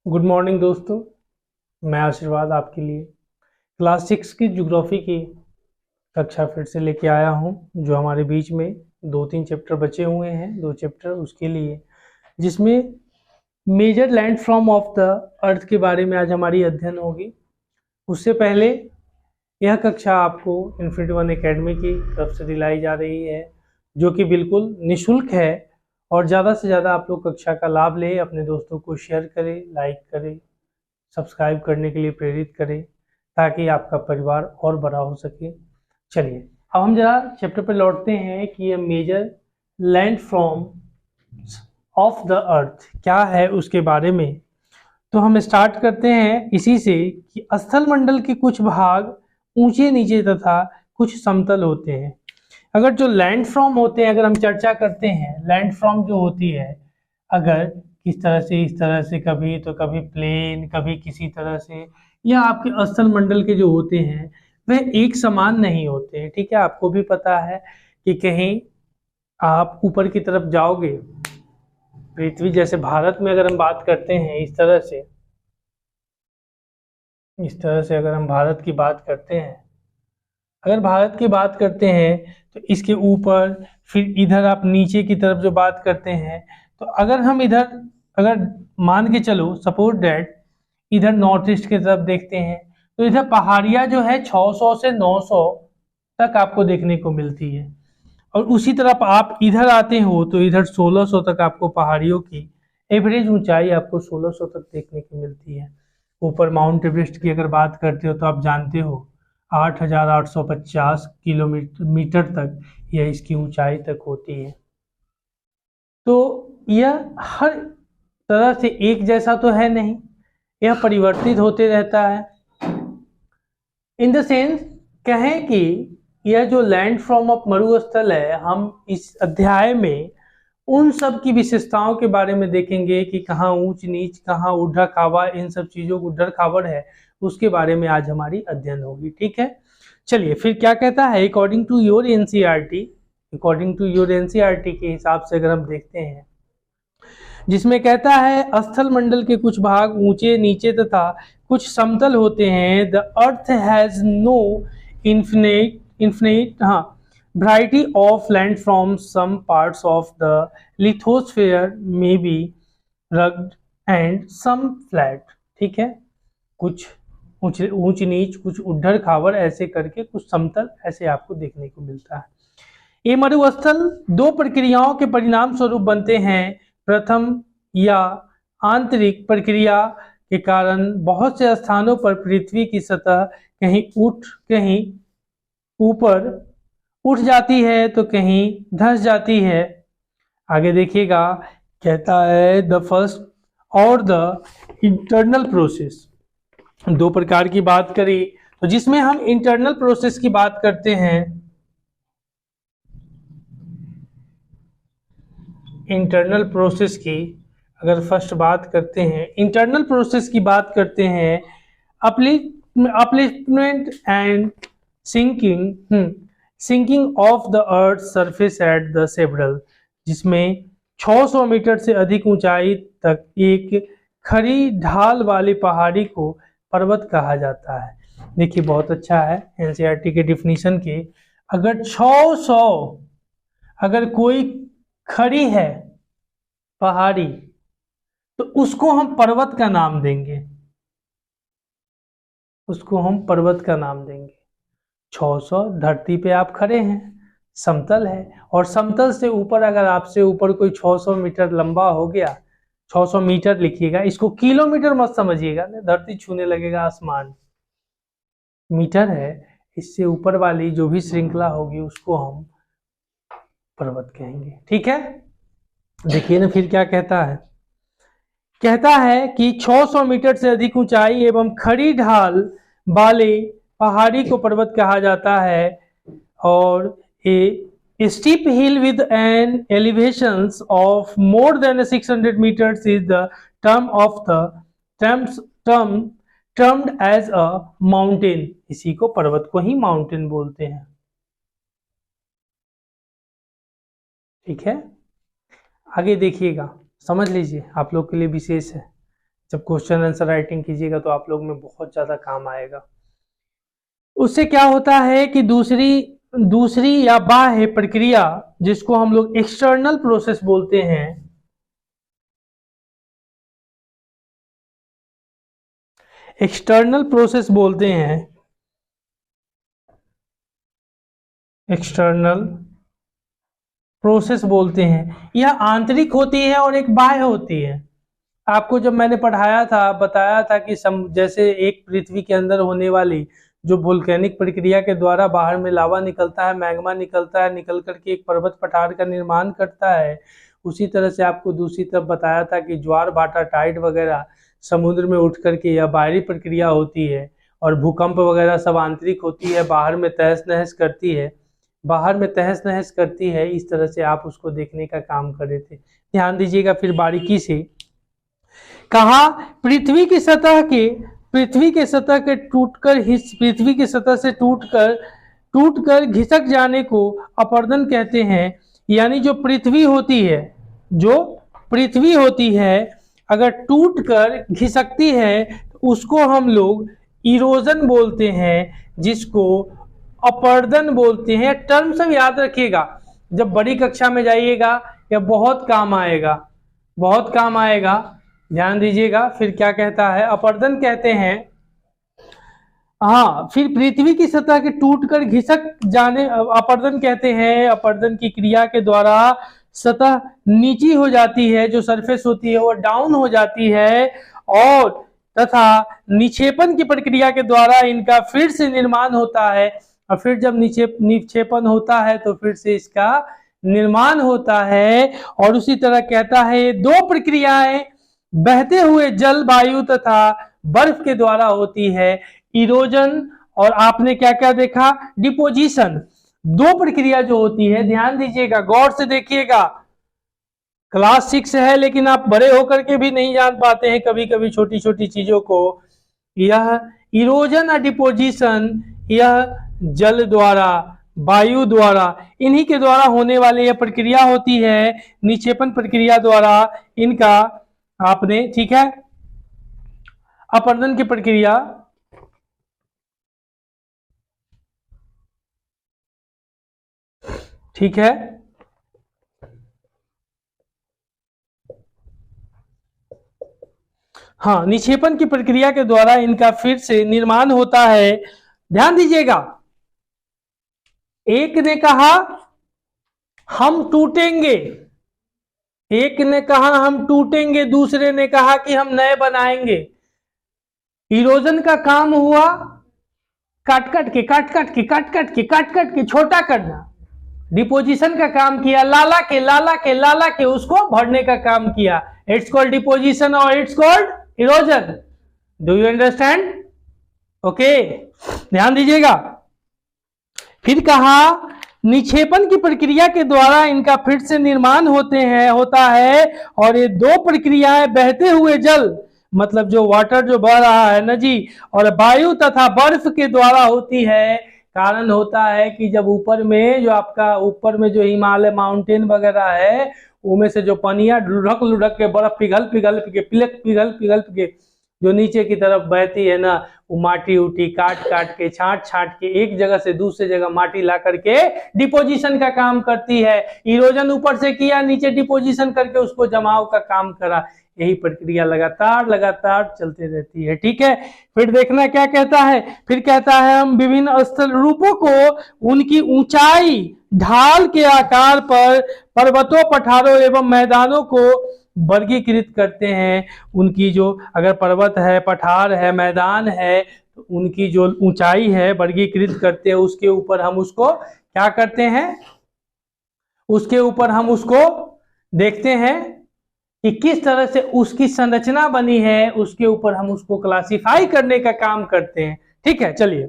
Good morning दोस्तों। मैं आशीर्वाद आपके लिए क्लास 6 की ज्योग्राफी की कक्षा फिर से लेके आया हूँ। जो हमारे बीच में 2-3 चैप्टर बचे हुए हैं, 2 चैप्टर उसके लिए, जिसमें major land from of the earth के बारे में आज हमारी अध्ययन होगी। उससे पहले यह कक्षा आपको इन्फिनिटी वन एकेडमी की तरफ से दिलाई जा रही है, जो कि बिल्कुल निःशुल्क है। और ज़्यादा से ज़्यादा आप लोग कक्षा का लाभ लें, अपने दोस्तों को शेयर करें, लाइक करें, सब्सक्राइब करने के लिए प्रेरित करें, ताकि आपका परिवार और बड़ा हो सके। चलिए अब हम जरा चैप्टर पर लौटते हैं कि ये major land from of the earth क्या है उसके बारे में। तो हम स्टार्ट करते हैं इसी से कि स्थल मंडल के कुछ भाग ऊंचे नीचे तथा कुछ समतल होते हैं। अगर जो लैंड फ्रॉम होते हैं, अगर हम चर्चा करते हैं, लैंड फ्रॉम जो होती है, अगर किस तरह से, इस तरह से, कभी तो कभी प्लेन, कभी किसी तरह से, या आपके स्थल मंडल के जो होते हैं वह एक समान नहीं होते हैं। ठीक है, आपको भी पता है कि कहीं आप ऊपर की तरफ जाओगे, पृथ्वी जैसे भारत में अगर हम बात करते हैं, इस तरह से अगर हम भारत की बात करते हैं, अगर भारत की बात करते हैं तो इसके ऊपर, फिर इधर आप नीचे की तरफ जो बात करते हैं, तो अगर हम इधर, अगर मान के चलो सपोज डैट इधर नॉर्थ ईस्ट की तरफ देखते हैं, तो इधर पहाड़ियाँ जो है 600 से 900 तक आपको देखने को मिलती है। और उसी तरफ आप इधर आते हो तो इधर 1600 तक आपको पहाड़ियों की एवरेज ऊंचाई आपको 1600 तक देखने को मिलती है। ऊपर माउंट एवरेस्ट की अगर बात करते हो तो आप जानते हो 8850 किलोमीटर तक यह इसकी ऊंचाई तक होती है। तो यह हर तरह से एक जैसा तो है नहीं, यह परिवर्तित होते रहता है। इन द सेंस कहें कि यह जो लैंड फ्रॉम ऑफ मरुस्थल है, हम इस अध्याय में उन सब की विशेषताओं के बारे में देखेंगे कि कहाँ ऊंच नीच, कहाँ ऊर्ध्वा खावर, इन सब चीजों को ऊर्ध्वा खावर है, उसके बारे में आज हमारी अध्ययन होगी। ठीक है, चलिए फिर क्या कहता है, अकॉर्डिंग टू योर एनसीईआरटी, के हिसाब से अगर हम देखते हैं, जिसमें कहता है स्थल मंडल के कुछ भाग ऊंचे नीचे तथा कुछ समतल होते हैं। The earth has no infinite variety of land from some parts of the lithosphere may be rugged and some flat. ठीक है, कुछ ऊंच नीच, कुछ उड्डर खावर, ऐसे करके कुछ समतल ऐसे आपको देखने को मिलता है। ये मरुस्थल दो प्रक्रियाओं के परिणाम स्वरूप बनते हैं। प्रथम या आंतरिक प्रक्रिया के कारण बहुत से स्थानों पर पृथ्वी की सतह कहीं ऊपर उठ जाती है तो कहीं धंस जाती है। आगे देखिएगा, कहता है द फर्स्ट और द इंटरनल प्रोसेस। दो प्रकार की बात करी, तो जिसमें हम इंटरनल प्रोसेस की बात करते हैं, इंटरनल प्रोसेस की अगर फर्स्ट बात करते हैं, इंटरनल प्रोसेस की बात करते हैं, upliftment and sinking of the earth surface at the several, जिसमें 600 मीटर से अधिक ऊंचाई तक एक खड़ी ढाल वाली पहाड़ी को पर्वत कहा जाता है। देखिए बहुत अच्छा है एनसीईआरटी के डिफिनीशन के, अगर 600, अगर कोई खड़ी है पहाड़ी तो उसको हम पर्वत का नाम देंगे, उसको हम पर्वत का नाम देंगे। 600 धरती पे आप खड़े हैं, समतल है, और समतल से ऊपर अगर आपसे ऊपर कोई 600 मीटर लंबा हो गया, 600 मीटर लिखिएगा, इसको किलोमीटर मत समझिएगा, धरती छूने लगेगा आसमान। मीटर है, इससे ऊपर वाली जो भी श्रृंखला होगी उसको हम पर्वत कहेंगे। ठीक है, देखिए ना फिर क्या कहता है, कहता है कि 600 मीटर से अधिक ऊंचाई एवं खड़ी ढाल वाले पहाड़ी को पर्वत कहा जाता है। और a steep hill with an elevations of more than 600 meters is the termed as a mountain. इसी को पर्वत को ही माउंटेन बोलते हैं। ठीक है, आगे देखिएगा, समझ लीजिए, आप लोग के लिए विशेष है। जब क्वेश्चन आंसर राइटिंग कीजिएगा तो आप लोग में बहुत ज्यादा काम आएगा। उससे क्या होता है कि दूसरी या बाह्य प्रक्रिया जिसको हम लोग एक्सटर्नल प्रोसेस बोलते हैं, एक्सटर्नल प्रोसेस बोलते हैं, एक्सटर्नल प्रोसेस बोलते हैं, यह आंतरिक होती है और एक बाह्य होती है। आपको जब मैंने पढ़ाया था, बताया था कि जैसे एक पृथ्वी के अंदर होने वाली जो वोल्केनिक प्रक्रिया के द्वारा बाहर में लावा निकलता है, मैग्मा निकलता है, निकल करके एक पर्वत पठार का निर्माण करता है, उसी तरह से आपको दूसरी तरफ बताया था कि ज्वार भाटा टाइड वगैरह समुद्र में उठ करके यह बाहरी प्रक्रिया होती है, और भूकंप वगैरह सब आंतरिक होती है, बाहर में तहस नहस करती है, बाहर में तहस नहस करती है। इस तरह से आप उसको देखने का काम कर रहे थे। ध्यान दीजिएगा फिर बारीकी से। कहा पृथ्वी की सतह के टूटकर घिसक जाने को अपरदन कहते हैं। यानी जो पृथ्वी होती है अगर टूटकर घिसकती है तो उसको हम लोग इरोजन बोलते हैं, जिसको अपरदन बोलते हैं। टर्म सब याद रखिएगा, जब बड़ी कक्षा में जाइएगा यह बहुत काम आएगा, बहुत काम आएगा। ध्यान दीजिएगा। फिर क्या कहता है, अपरदन कहते हैं। हाँ, फिर पृथ्वी की सतह के टूटकर घिसक जाने अपरदन कहते हैं। अपरदन की क्रिया के द्वारा सतह नीची हो जाती है, जो सरफेस होती है वो डाउन हो जाती है, और तथा निक्षेपण की प्रक्रिया के द्वारा इनका फिर से निर्माण होता है। और फिर जब निक्षेपण होता है तो फिर से इसका निर्माण होता है। और उसी तरह कहता है दो प्रक्रियाएं बहते हुए जल, वायु तथा बर्फ के द्वारा होती है, इरोजन और आपने क्या क्या देखा, डिपोजिशन। दो प्रक्रिया जो होती है, ध्यान दीजिएगा, गौर से देखिएगा। क्लास 6 है लेकिन आप बड़े होकर के भी नहीं जान पाते हैं कभी कभी छोटी छोटी चीजों को। यह इरोजन और डिपोजिशन, यह जल द्वारा, वायु द्वारा, इन्हीं के द्वारा होने वाली यह प्रक्रिया होती है। निक्षेपण प्रक्रिया द्वारा इनका आपने, ठीक है, अपरदन की प्रक्रिया, ठीक है। हाँ, निक्षेपण की प्रक्रिया के द्वारा इनका फिर से निर्माण होता है। ध्यान दीजिएगा, एक ने कहा हम टूटेंगे, एक ने कहा हम टूटेंगे, दूसरे ने कहा कि हम नए बनाएंगे। इरोजन का काम हुआ काट काट के छोटा करना। डिपोजिशन का काम किया लाला के उसको भरने का काम किया। इट्स कॉल्ड डिपोजिशन और it's called erosion. Do you understand? Okay, ध्यान दीजिएगा। फिर कहा निक्षेपण की प्रक्रिया के द्वारा इनका फिर से निर्माण होता है। और ये दो प्रक्रियाएं बहते हुए जल, मतलब जो वाटर जो बह रहा है ना जी, और वायु तथा बर्फ के द्वारा होती है। कारण होता है कि जब ऊपर में जो आपका ऊपर में जो हिमालय माउंटेन वगैरह है, उनमें से जो पनिया लुढ़क लुढ़क के बर्फ पिघल के जो नीचे की तरफ बहती है ना, वो माटी उठी काट के छाट के एक जगह से दूसरे जगह माटी ला करके डिपोजिशन का काम करती है। इरोजन ऊपर से किया, नीचे डिपोजिशन करके उसको जमाव का काम करा। यही प्रक्रिया लगातार चलती रहती है, ठीक है। फिर देखना क्या कहता है, फिर कहता है हम विभिन्न स्थल रूपों को उनकी ऊंचाई, ढाल के आकार पर पर्वतों, पठारों एवं मैदानों को वर्गीकृत करते हैं। उनकी जो अगर पर्वत है, पठार है, मैदान है, तो उनकी जो ऊंचाई है वर्गीकृत करते हैं। उसके ऊपर हम उसको क्या करते हैं, उसके ऊपर हम उसको देखते हैं कि किस तरह से उसकी संरचना बनी है, उसके ऊपर हम उसको क्लासिफाई करने का काम करते हैं, ठीक है। चलिए,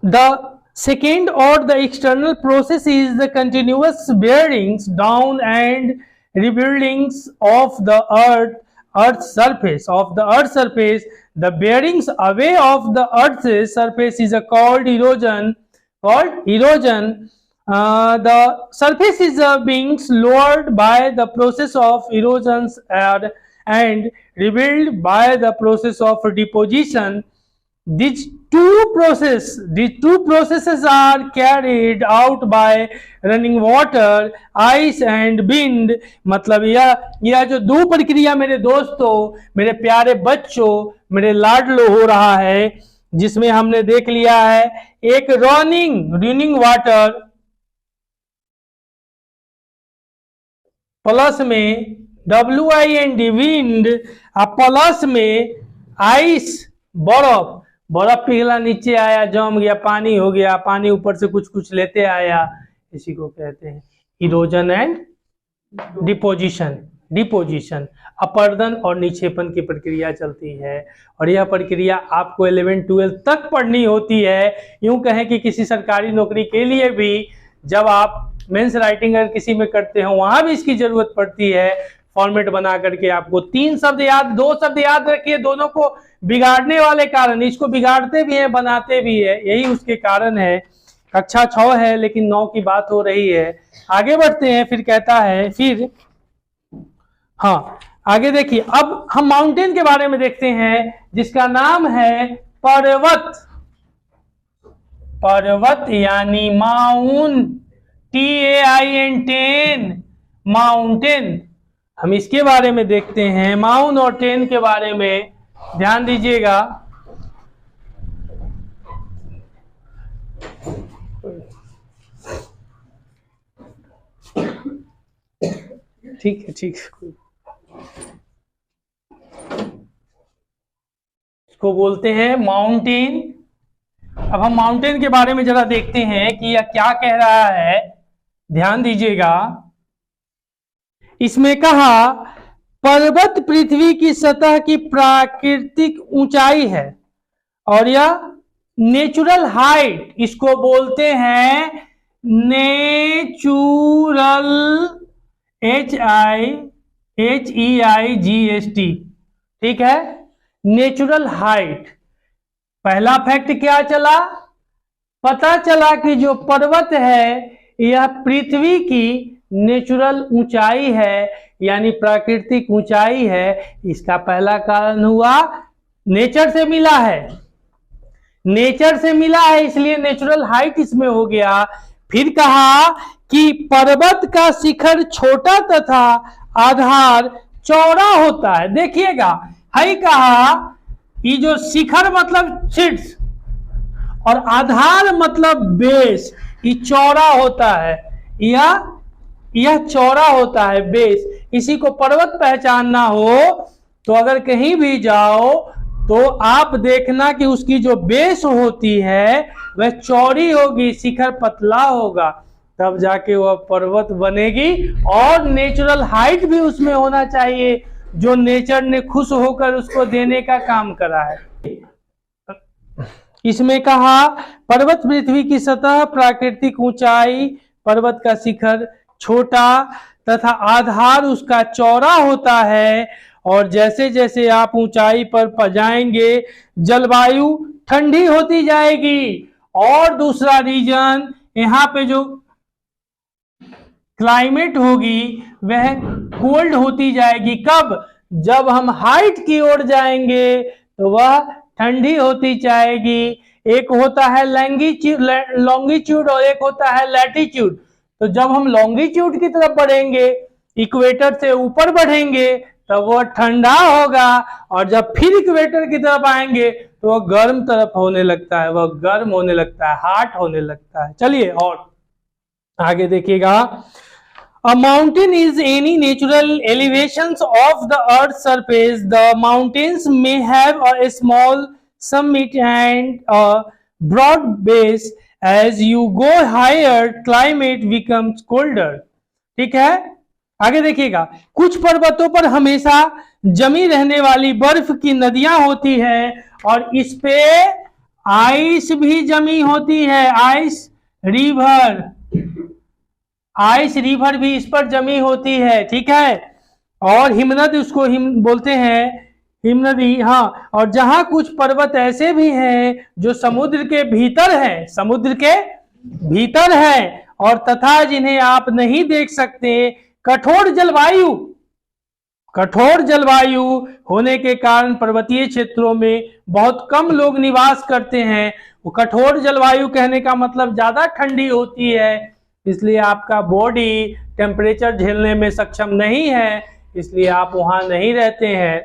the second or the external process is the continuous bearings down and rebuildings of the earth's surface. The bearings away of the earth's surface is called erosion. The surface is being lowered by the process of erosions and rebuilt by the process of deposition. These two processes are carried out by running water, ice and wind. मतलब यह जो दो प्रक्रिया मेरे दोस्तों, मेरे प्यारे बच्चों, मेरे लाडलो हो रहा है, जिसमें हमने देख लिया है एक रनिंग वाटर प्लस में WIND विंड, प्लस में आइस बर्फ पिघला नीचे आया, जम गया, पानी हो गया, पानी ऊपर से कुछ लेते आया, इसी को कहते हैं इरोजन एंड डिपोजिशन। अपर्दन और निक्षेपण की प्रक्रिया चलती है और यह प्रक्रिया आपको 11-12 तक पढ़नी होती है। यूं कहें कि किसी सरकारी नौकरी के लिए भी जब आप मेंस राइटिंग अगर किसी में करते हो वहां भी इसकी जरूरत पड़ती है। फॉर्मेट बना करके आपको 2 शब्द याद रखिए, दोनों को बिगाड़ने वाले कारण, इसको बिगाड़ते भी हैं बनाते भी है, यही उसके कारण है। कक्षा 6 है लेकिन 9 की बात हो रही है। आगे बढ़ते हैं, फिर कहता है हाँ आगे देखिए, अब हम माउंटेन के बारे में देखते हैं जिसका नाम है पर्वत यानी माउंटेन। हम इसके बारे में देखते हैं, माउंट और टेन के बारे में ध्यान दीजिएगा। ठीक है इसको बोलते हैं माउंटेन। अब हम माउंटेन के बारे में जरा देखते हैं कि यह क्या कह रहा है, ध्यान दीजिएगा। इसमें कहा पर्वत पृथ्वी की सतह की प्राकृतिक ऊंचाई है और यह नेचुरल हाइट, इसको बोलते हैं नेचुरल HEIGST, ठीक है, नेचुरल हाइट। पहला फैक्ट क्या चला, पता चला कि जो पर्वत है यह पृथ्वी की नेचुरल ऊंचाई है यानी प्राकृतिक ऊंचाई है। इसका पहला कारण हुआ नेचर से मिला है, इसलिए नेचुरल हाइट इसमें हो गया। फिर कहा कि पर्वत का शिखर छोटा तथा आधार चौड़ा होता है। देखिएगा, है कहा ये जो शिखर मतलब शीर्ष और आधार मतलब बेस, ये चौड़ा होता है, यह चौड़ा होता है बेस। इसी को पर्वत पहचानना हो तो अगर कहीं भी जाओ तो आप देखना कि उसकी जो बेस होती है वह चौड़ी होगी, शिखर पतला होगा, तब जाके वह पर्वत बनेगी। और नेचुरल हाइट भी उसमें होना चाहिए जो नेचर ने खुश होकर उसको देने का काम करा है। इसमें कहा पर्वत पृथ्वी की सतह प्राकृतिक ऊंचाई, पर्वत का शिखर छोटा तथा आधार उसका चौड़ा होता है और जैसे जैसे आप ऊंचाई पर जाएंगे जलवायु ठंडी होती जाएगी। और दूसरा रीजन, यहाँ पे जो क्लाइमेट होगी वह कोल्ड होती जाएगी। कब? जब हम हाइट की ओर जाएंगे तो वह ठंडी होती जाएगी। एक होता है लॉन्गिट्यूड और एक होता है लैटिट्यूड। तो जब हम लॉन्गिट्यूड की तरफ बढ़ेंगे, इक्वेटर से ऊपर बढ़ेंगे, तब वह ठंडा होगा और जब फिर इक्वेटर की तरफ आएंगे तो वह गर्म तरफ होने लगता है, वह गर्म होने लगता है, हॉट होने लगता है। चलिए और आगे देखिएगा। A mountain is any natural elevations of the earth's surface. The mountains may have a small summit and a broad base. As you go higher, climate becomes colder. ठीक है, आगे देखिएगा। कुछ पर्वतों पर हमेशा जमी रहने वाली बर्फ की नदियां होती है और इस पे आइस भी जमी होती है। आइस रिवर भी इस पर जमी होती है, ठीक है। और हिमनद, उसको बोलते हैं हिमनदी। हाँ, और जहां कुछ पर्वत ऐसे भी हैं जो समुद्र के भीतर है और तथा जिन्हें आप नहीं देख सकते। कठोर जलवायु, कठोर जलवायु होने के कारण पर्वतीय क्षेत्रों में बहुत कम लोग निवास करते हैं। वो कठोर जलवायु कहने का मतलब ज्यादा ठंडी होती है, इसलिए आपका बॉडी टेम्परेचर झेलने में सक्षम नहीं है, इसलिए आप वहां नहीं रहते हैं।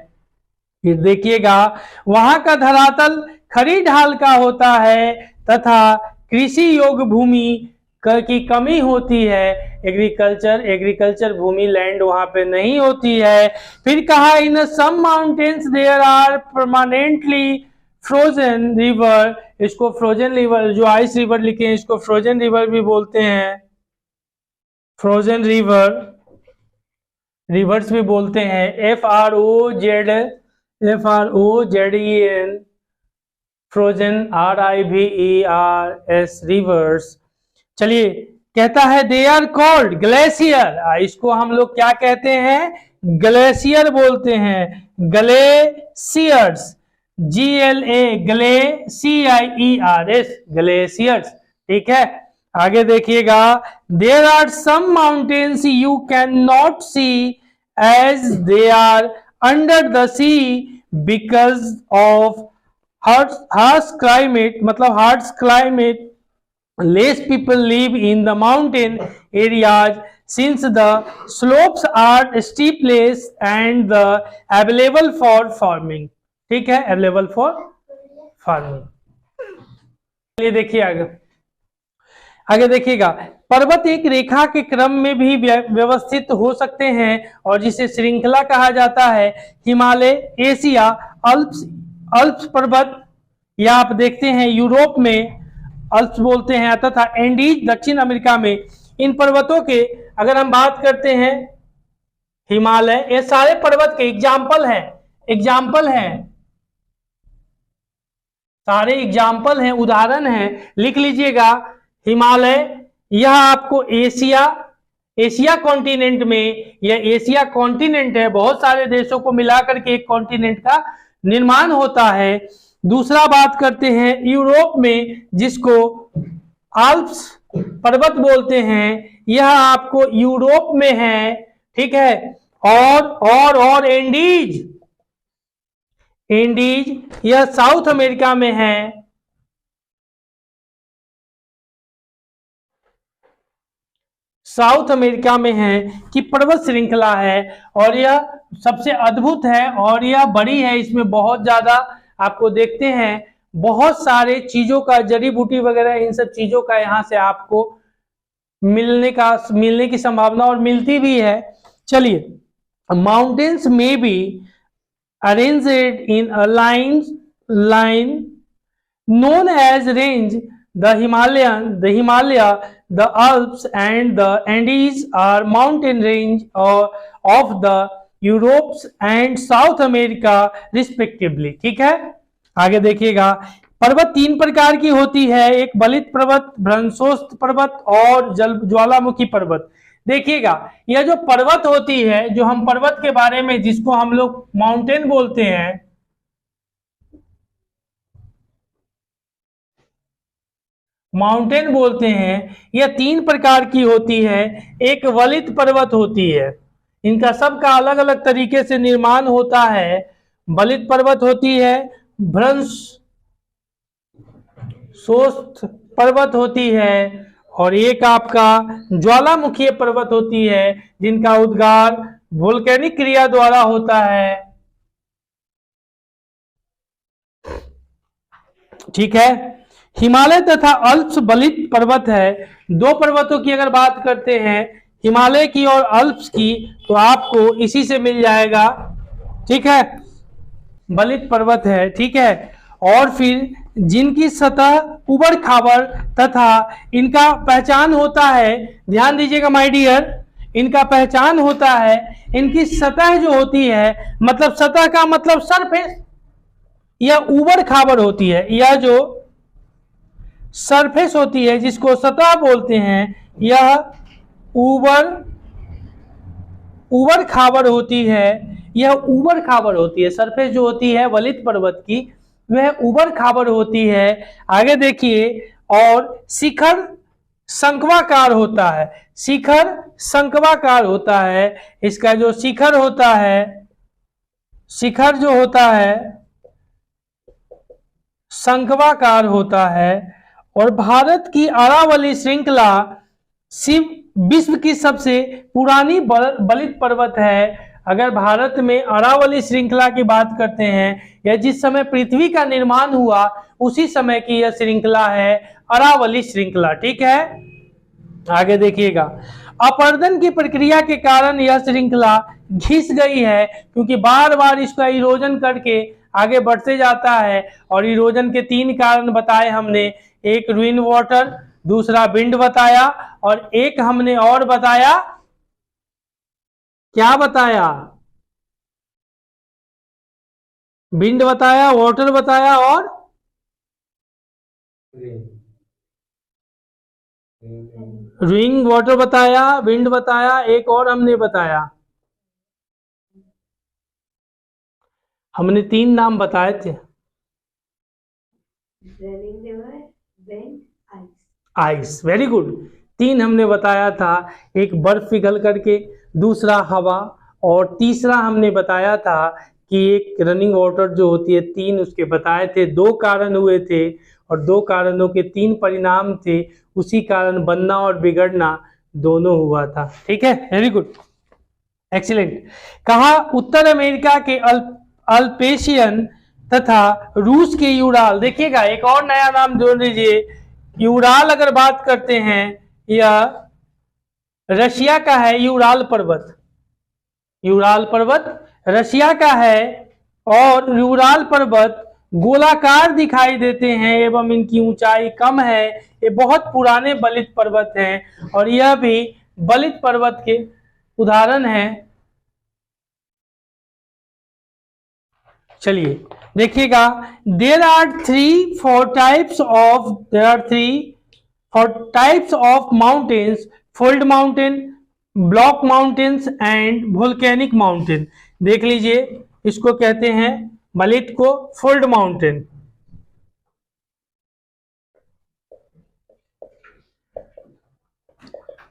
फिर देखिएगा, वहां का धरातल खड़ी ढाल का होता है तथा कृषि योग्य भूमि की कमी होती है। एग्रीकल्चर भूमि, लैंड वहां पे नहीं होती है। फिर कहा, in some mountains there are permanently frozen river. इसको फ्रोजन रिवर, जो आइस रिवर लिखे हैं, इसको फ्रोजन रिवर भी बोलते हैं, फ्रोजन रिवर, रिवर्स भी बोलते हैं। FROZEN, frozen, RIVERS, reverse. चलिए, कहता है दे आर कॉल्ड ग्लेशियर। इसको हम लोग क्या कहते हैं? ग्लेशियर बोलते हैं, ग्लेशियर्स, GLACIERS, ग्लेशियर्स। ठीक है, आगे देखिएगा, there are some mountains you can not see as they are under the sea because of harsh climate, मतलब harsh climate. Less people live in the mountain areas since the slopes are steepless and the available for farming। ठीक है, available for farming। चलिए देखिए आगे देखिएगा, पर्वत एक रेखा के क्रम में भी व्यवस्थित हो सकते हैं और जिसे श्रृंखला कहा जाता है। हिमालय, एशिया, अल्प्स पर्वत, या आप देखते हैं यूरोप में अल्प्स बोलते हैं, तथा एंडीज दक्षिण अमेरिका में। इन पर्वतों के अगर हम बात करते हैं, हिमालय, ये सारे पर्वत के एग्जाम्पल हैं, सारे एग्जाम्पल हैं, उदाहरण हैं। लिख लीजिएगा, हिमालय, यह आपको एशिया कॉन्टिनेंट में, यह एशिया कॉन्टिनेंट है, बहुत सारे देशों को मिलाकर के एक कॉन्टिनेंट का निर्माण होता है। दूसरा बात करते हैं यूरोप में, जिसको आल्प्स पर्वत बोलते हैं, यह आपको यूरोप में है। ठीक है, और एंडीज यह साउथ अमेरिका में है। साउथ अमेरिका में है कि पर्वत श्रृंखला है और यह सबसे अद्भुत है और यह बड़ी है। इसमें बहुत ज्यादा आपको देखते हैं, बहुत सारे चीजों का, जड़ी बूटी वगैरह, इन सब चीजों का यहाँ से आपको मिलने की संभावना और मिलती भी है। चलिए, माउंटेन्स में be arranged in a line known as range। The Himalaya, the Alps and the Andes are mountain range of the Europe and South America respectively। ठीक है, आगे देखिएगा, पर्वत तीन प्रकार की होती है, एक बलित पर्वत, भ्रंशोस्त पर्वत और ज्वालामुखी पर्वत। देखिएगा, यह जो पर्वत होती है, जो हम पर्वत के बारे में, जिसको हम लोग माउंटेन बोलते हैं, यह तीन प्रकार की होती है। एक वलित पर्वत होती है, इनका सबका अलग अलग तरीके से निर्माण होता है। वलित पर्वत होती है, भ्रंशोस्त पर्वत होती है, और एक आपका ज्वालामुखी पर्वत होती है, जिनका उद्गार वोल्केनिक क्रिया द्वारा होता है। ठीक है, हिमालय तथा अल्प्स बलित पर्वत है। दो पर्वतों की अगर बात करते हैं, हिमालय की और अल्प्स की, तो आपको इसी से मिल जाएगा। ठीक है, बलित पर्वत है। ठीक है, और फिर जिनकी सतह उबड़ खाबड़ तथा इनका पहचान होता है, ध्यान दीजिएगा माय डियर, इनका पहचान होता है, इनकी सतह जो होती है, मतलब सतह का मतलब सरफेस, यह उबड़ खाबड़ होती है। यह जो सरफेस होती है, जिसको सतह बोलते हैं, यह उबड़ खाबड़ होती है। यह उबड़ खाबड़ होती है, सरफेस जो होती है वलित पर्वत की, वह उबड़ खाबड़ होती है। आगे देखिए, और शिखर शंक्वाकार होता है, शिखर शंक्वाकार होता है। इसका जो शिखर होता है, शिखर जो होता है शंक्वाकार होता है। और भारत की अरावली श्रृंखला विश्व की सबसे पुरानी बलित पर्वत है। अगर भारत में अरावली श्रृंखला की बात करते हैं, या जिस समय पृथ्वी का निर्माण हुआ उसी समय की यह श्रृंखला है अरावली श्रृंखला। ठीक है, आगे देखिएगा। अपरदन की प्रक्रिया के कारण यह श्रृंखला घिस गई है, क्योंकि बार बार इसका इरोजन करके आगे बढ़ते जाता है। और इरोजन के 3 कारण बताए हमने, एक रेन वाटर, दूसरा विंड बताया, और एक हमने और बताया, क्या बताया? विंड बताया, वाटर बताया, और रेन वाटर बताया, विंड बताया, एक और हमने बताया। हमने 3 नाम बताए थे। Ice, very good. 3 हमने बताया था, एक बर्फ पिघल करके, दूसरा हवा, और तीसरा हमने बताया था कि एक रनिंग वाटर जो होती है। 3 उसके बताए थे। 2 कारण हुए थे और 2 कारणों के 3 परिणाम थे। उसी कारण बनना और बिगड़ना दोनों हुआ था। ठीक है, वेरी गुड, एक्सीलेंट। कहा उत्तर अमेरिका के अल्पेशियन तथा रूस के यूराल। देखिएगा, एक और नया नाम जोड़ लीजिए। यूराल अगर बात करते हैं, यह रशिया का है। यूराल पर्वत, यूराल पर्वत रशिया का है। और यूराल पर्वत गोलाकार दिखाई देते हैं एवं इनकी ऊंचाई कम है। ये बहुत पुराने बलित पर्वत हैं, और यह भी बलित पर्वत के उदाहरण हैं। चलिए देखिएगा, there are 3-4 types of mountains: fold mountain, block mountains and volcanic mountain। देख लीजिए, इसको कहते हैं बलित को फोल्ड माउंटेन।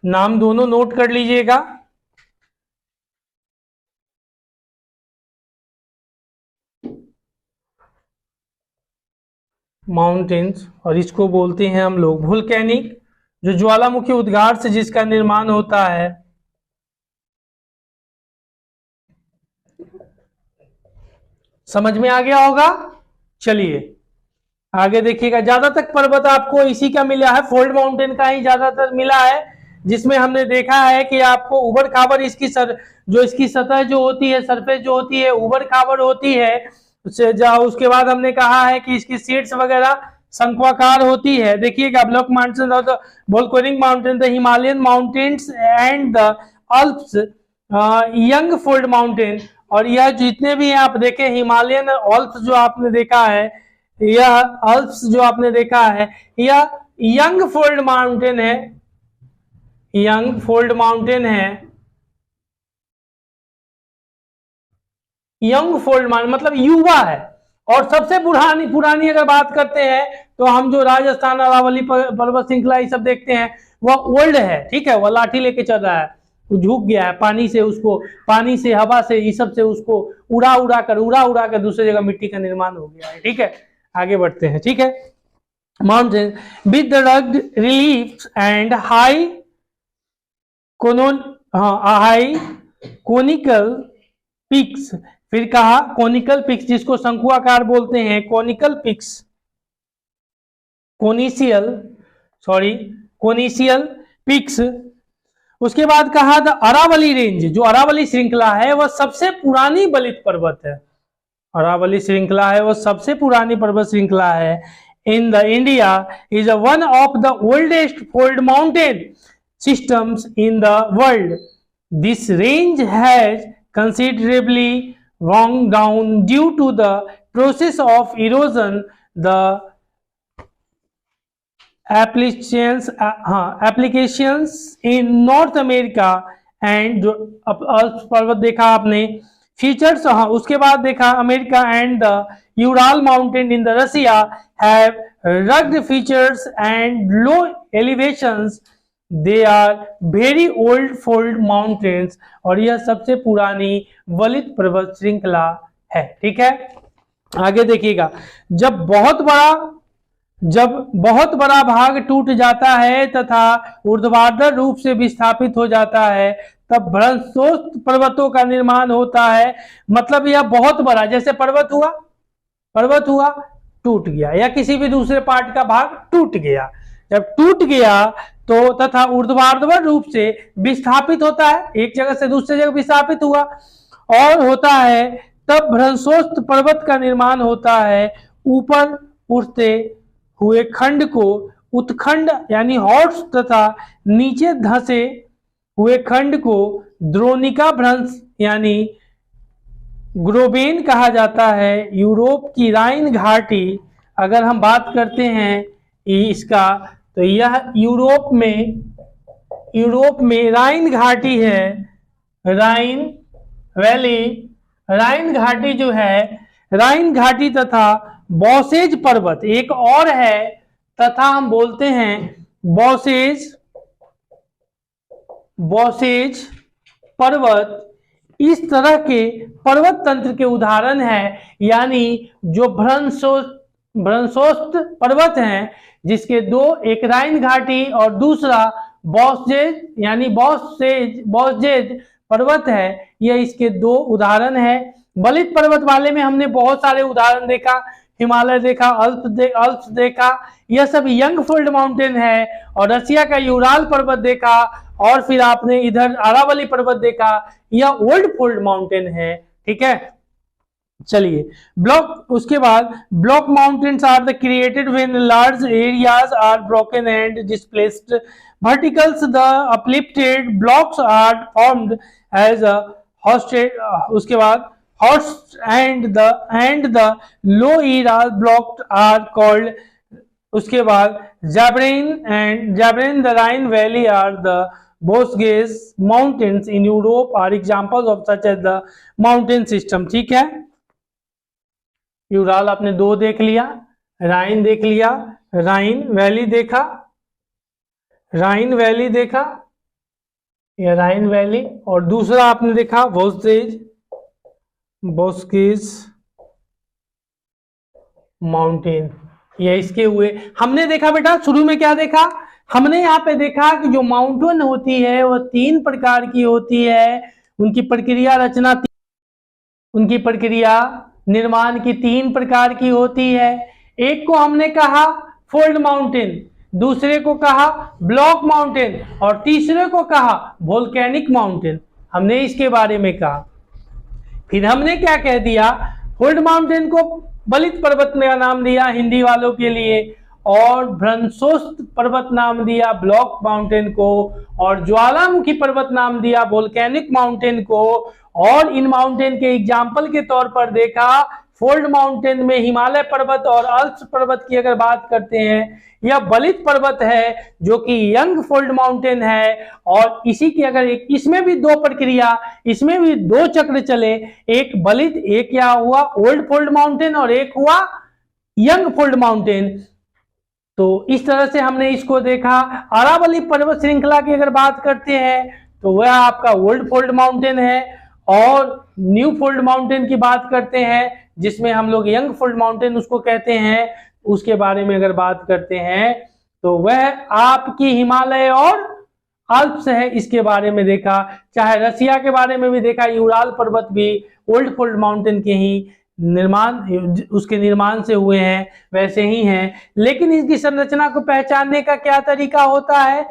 नाम दोनों नोट कर लीजिएगा। माउंटेन्स, और इसको बोलते हैं हम लोग वोल्केनिक, जो ज्वालामुखी उद्गार से जिसका निर्माण होता है। समझ में आ गया होगा। चलिए आगे देखिएगा। ज्यादातर पर्वत आपको इसी का मिला है, फोल्ड माउंटेन का ही ज्यादातर मिला है, जिसमें हमने देखा है कि आपको उबड़ खाबड़ इसकी इसकी सतह जो होती है, सरफेस जो होती है, उबड़ खाबड़ होती है। उसके बाद हमने कहा है कि इसकी सीड्स वगैरह शंक्वाकार होती है। देखिएगा, ब्लॉक माउंटेन और the volcanic mountain, the Himalayan mountains and the Alps, young fold mountain. और यह जितने भी आप देखें, हिमालयन अल्प्स जो आपने देखा है, यह अल्प्स जो आपने देखा है, यह यंग फोल्ड माउंटेन है। यंग फोल्ड माउंटेन है। यंग फोल्ड माउंटेन मतलब युवा है। और सबसे पुरानी अगर बात करते हैं, तो हम जो राजस्थान अरावली पर्वत श्रृंखला ये सब देखते हैं, वह ओल्ड है। ठीक है, वह लाठी लेके चल रहा है, झुक गया है पानी से, उसको पानी से, हवा से, ये सब से उसको उड़ा कर दूसरी जगह मिट्टी का निर्माण हो गया है। ठीक है, आगे बढ़ते हैं। ठीक है, mountain with the rugged relief and high conical peaks. फिर कहा कोनिकल पिक्स, जिसको शंकुआकार बोलते हैं, कोनिकल पिक्स, कोनिशियल पिक्स। उसके बाद कहा द अरावली रेंज, जो अरावली श्रृंखला है वह सबसे पुरानी बलित पर्वत है। अरावली श्रृंखला है वह सबसे पुरानी पर्वत श्रृंखला है। In the India is one of the oldest fold mountain systems in the world. This range has considerably worn down due to the process of erosion. The applications in North America and जो पर्वत देखा आपने, features, हाँ उसके बाद देखा America and the Ural mountain in the Russia have rugged features and low elevations. They are very old fold mountains और यह सबसे पुरानी वलित पर्वत श्रृंखला है। ठीक है, आगे देखिएगा, जब बहुत बड़ा भाग टूट जाता है तथा ऊर्ध्वाधर रूप से विस्थापित हो जाता है तब भ्रंशोत्त पर्वतों का निर्माण होता है। मतलब यह बहुत बड़ा, जैसे पर्वत हुआ टूट गया, या किसी भी दूसरे पार्ट का भाग टूट गया, जब टूट गया तो तथा ऊर्ध्वाधर रूप से विस्थापित होता है, एक जगह से दूसरी जगह विस्थापित हुआ और होता है, तब भ्रंशोत्त पर्वत का निर्माण होता है। ऊपर उठते हुए खंड को उत्खंड यानी हॉर्स तथा नीचे धंसे हुए खंड को द्रोणिका भ्रंश यानी ग्रोबेन कहा जाता है। यूरोप की राइन घाटी, अगर हम बात करते हैं इसका, तो यह यूरोप में राइन घाटी है, राइन वैली, राइन घाटी जो है, राइन घाटी तथा बॉसेज पर्वत एक और है, तथा हम बोलते हैं बॉसेज पर्वत, इस तरह के पर्वत तंत्र के उदाहरण है। यानी जो भ्रंशोत्त पर्वत हैं, जिसके दो, एक राइन घाटी और दूसरा बॉसेज यानी बॉसेज पर्वत है, यह इसके दो उदाहरण है। वलित पर्वत वाले में हमने बहुत सारे उदाहरण देखा, हिमालय देखा, अल्प्स देखा, यह सब यंग फोल्ड माउंटेन है, और रसिया का यूराल पर्वत देखा, और फिर आपने इधर अरावली पर्वत देखा, यह ओल्ड फोल्ड माउंटेन है। ठीक है, चलिए उसके बाद block mountains are the created when large areas are broken and displaced verticals, the uplifted blocks are formed as a hosted, उसके बाद horse and the low area blocked are called, उसके बाद जाब्रेन the Rhine valley are the Bosges mountains in Europe are examples of such as the mountain system। ठीक है, Ural आपने दो देख लिया, राइन देख लिया, राइन वैली देखा, या राइन वैली, और दूसरा आपने देखा बोस्केज माउंटेन, ये इसके हुए। हमने देखा बेटा शुरू में क्या देखा, हमने यहाँ पे देखा कि जो माउंटेन होती है वो तीन प्रकार की होती है, उनकी प्रक्रिया निर्माण की तीन प्रकार की होती है। एक को हमने कहा फोल्ड माउंटेन, दूसरे को कहा ब्लॉक माउंटेन, और तीसरे को कहा वोल्केनिक माउंटेन। हमने इसके बारे में कहा, फिर हमने क्या कह दिया, फोल्ड माउंटेन को वलित पर्वत का नाम दिया हिंदी वालों के लिए, और भ्रंशोत्त पर्वत नाम दिया ब्लॉक माउंटेन को, और ज्वालामुखी पर्वत नाम दिया वोल्केनिक माउंटेन को। और इन माउंटेन के एग्जाम्पल के तौर पर देखा, फोल्ड माउंटेन में हिमालय पर्वत और अल्प्स पर्वत की अगर बात करते हैं, यह वलित पर्वत है जो कि यंग फोल्ड माउंटेन है, और इसी की अगर इसमें भी दो प्रक्रिया, इसमें भी दो चक्र चले, एक वलित, एक क्या हुआ ओल्ड फोल्ड माउंटेन, और एक हुआ यंग फोल्ड माउंटेन। तो इस तरह से हमने इसको देखा। अरावली पर्वत श्रृंखला की अगर बात करते हैं तो वह आपका ओल्ड फोल्ड माउंटेन है, और न्यू फोल्ड माउंटेन की बात करते हैं जिसमें हम लोग यंग फोल्ड माउंटेन उसको कहते हैं, उसके बारे में अगर बात करते हैं तो वह आपकी हिमालय और अल्प्स है, इसके बारे में देखा। चाहे रसिया के बारे में भी देखा, यूराल पर्वत भी ओल्ड फोल्ड माउंटेन के ही उसके निर्माण से हुए हैं, वैसे ही हैं। लेकिन इसकी संरचना को पहचानने का क्या तरीका होता है,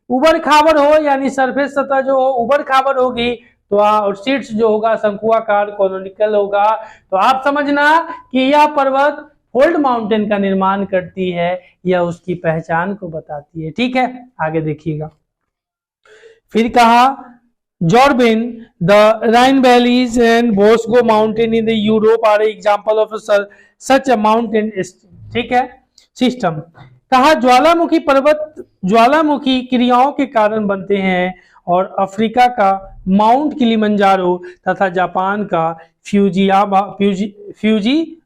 उबड़ खाबड़ हो यानी सरफेस सतह जो हो उबड़ खाबड़ होगी, तो और शीट्स जो होगा शंकुआकार कोनिकल होगा, तो आप समझना कि यह पर्वत फोल्ड माउंटेन का निर्माण करती है, यह उसकी पहचान को बताती है। ठीक है, आगे देखिएगा। फिर कहा Jorben, the Rhine valleys and Bosgo mountain in the Europe are example of such a mountain ठीक है सिस्टम। कहा ज्वालामुखी पर्वत ज्वालामुखी क्रियाओं के कारण बनते हैं और अफ्रीका का माउंट किलिमंजारो तथा जापान का फ्यूजी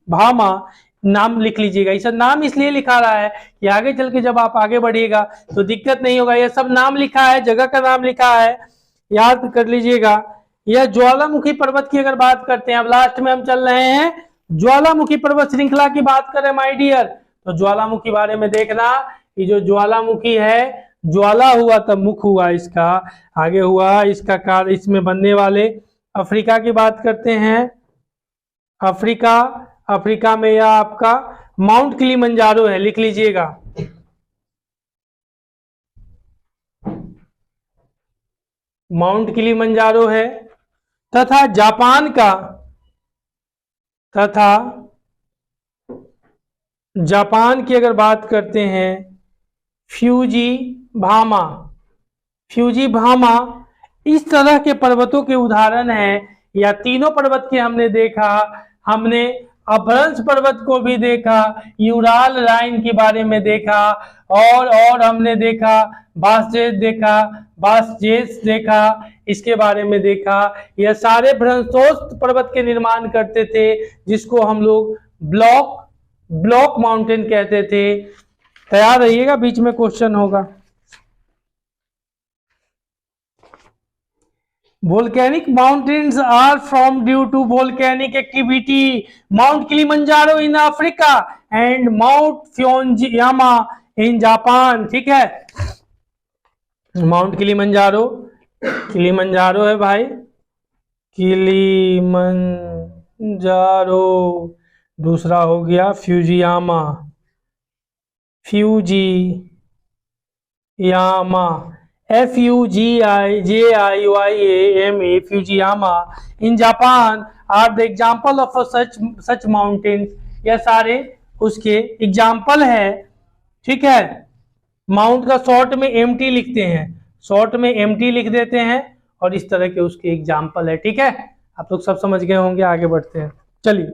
भामा नाम लिख लीजिएगा। ये सब नाम इसलिए लिखा रहा है कि आगे चल के जब आप आगे बढ़िएगा तो दिक्कत नहीं होगा। ये सब नाम लिखा है, जगह का नाम लिखा है, याद कर लीजिएगा। यह ज्वालामुखी पर्वत की अगर बात करते हैं, अब लास्ट में हम चल रहे हैं ज्वालामुखी पर्वत श्रृंखला की बात करें माय डियर, तो ज्वालामुखी बारे में देखना कि जो ज्वालामुखी है, ज्वाला हुआ तब मुख हुआ इसका, आगे हुआ इसका कार्य, इसमें बनने वाले। अफ्रीका की बात करते हैं, अफ्रीका में यह आपका माउंट किलिमंजारो है, लिख लीजिएगा। माउंट किलिमंजारो है। तथा जापान की अगर बात करते हैं, फ्यूजी भामा इस तरह के पर्वतों के उदाहरण हैं। या तीनों पर्वत के हमने देखा, हमने अपभ्रंश पर्वत को भी देखा, यूराल राइन के बारे में देखा, और हमने देखा बासजेस देखा, इसके बारे में देखा। यह सारे भ्रंशोत्थ पर्वत के निर्माण करते थे, जिसको हम लोग ब्लॉक माउंटेन कहते थे। तैयार रहिएगा, बीच में क्वेश्चन होगा। Volcanic mountains are formed due to volcanic activity. Mount Kilimanjaro in Africa and Mount Fujiyama in Japan. ठीक है, माउंट किलिमंजारो है भाई, किलिमंजारो। दूसरा हो गया Fujiyama, FUJIAMA, Fujiyama in Japan are the example of such mountains. यह सारे उसके एग्जाम्पल है। ठीक है, माउंट का शॉर्ट में MT लिखते हैं, शॉर्ट में MT लिख देते हैं, और इस तरह के उसके एग्जाम्पल है। ठीक है, आप लोग सब समझ गए होंगे, आगे बढ़ते हैं। चलिए,